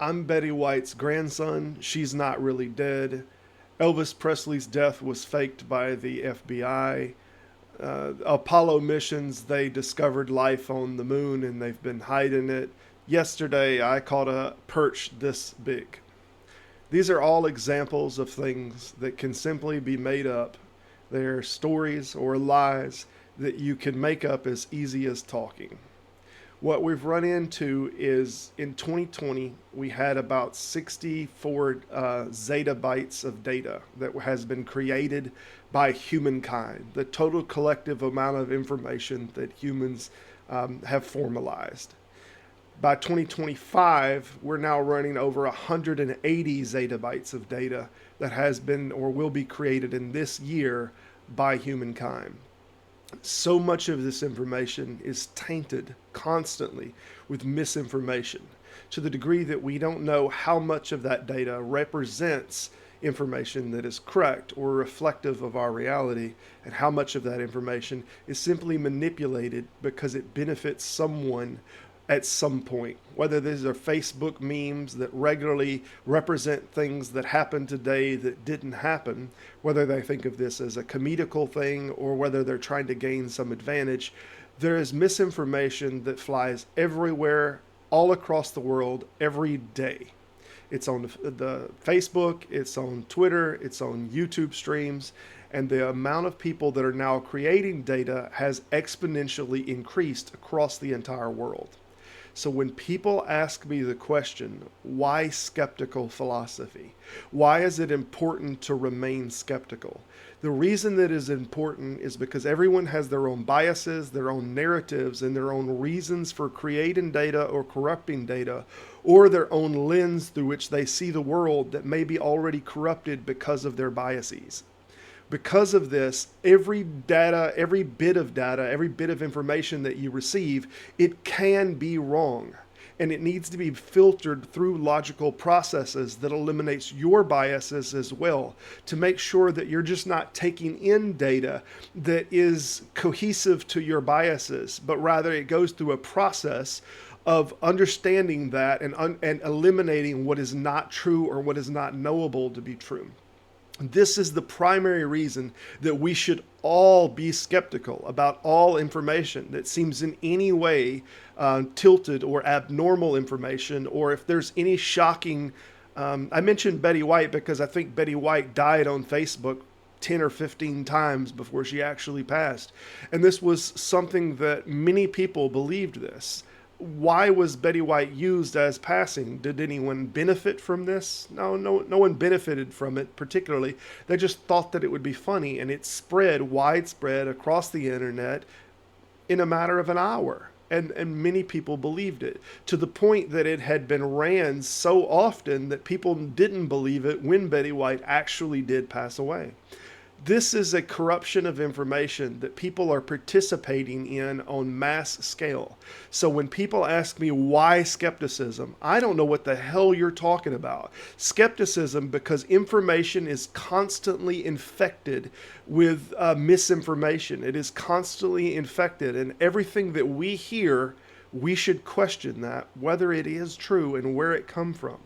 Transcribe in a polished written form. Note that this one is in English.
I'm Betty White's grandson. She's not really dead. Elvis Presley's death was faked by the FBI. Apollo missions, they discovered life on the moon and they've been hiding it. Yesterday, I caught a perch this big. These are all examples of things that can simply be made up. They're stories or lies that you can make up as easy as talking. What we've run into is in 2020, we had about 64 zettabytes of data that has been created by humankind, the total collective amount of information that humans have formalized. By 2025, we're now running over 180 zettabytes of data that has been or will be created in this year by humankind. So much of this information is tainted constantly with misinformation to the degree that we don't know how much of that data represents information that is correct or reflective of our reality, and how much of that information is simply manipulated because it benefits someone at some point. Whether these are Facebook memes that regularly represent things that happened today that didn't happen, whether they think of this as a comedical thing or whether they're trying to gain some advantage, there is misinformation that flies everywhere, all across the world, every day. It's on the Facebook, it's on Twitter, it's on YouTube streams, and the amount of people that are now creating data has exponentially increased across the entire world. So when people ask me the question, why skeptical philosophy? Why is it important to remain skeptical? The reason that is important is because everyone has their own biases, their own narratives, and their own reasons for creating data or corrupting data, or their own lens through which they see the world that may be already corrupted because of their biases. Because of this, every data, every bit of information that you receive, it can be wrong. And it needs to be filtered through logical processes that eliminates your biases as well, to make sure that you're just not taking in data that is cohesive to your biases, but rather it goes through a process of understanding that and eliminating what is not true or what is not knowable to be true. This is the primary reason that we should all be skeptical about all information that seems in any way tilted or abnormal information, or if there's any shocking. I mentioned Betty White because I think Betty White died on Facebook 10 or 15 times before she actually passed. And this was something that many people believed this. Why was Betty White used as passing? Did anyone benefit from this? No one benefited from it particularly. They just thought that it would be funny, and it spread widespread across the internet in a matter of an hour. And many people believed it, to the point that it had been ran so often that people didn't believe it when Betty White actually did pass away. This is a corruption of information that people are participating in on mass scale. So when people ask me why skepticism, I don't know what the hell you're talking about. Skepticism because information is constantly infected with misinformation. It is constantly infected, and everything that we hear, we should question that, whether it is true and where it come from.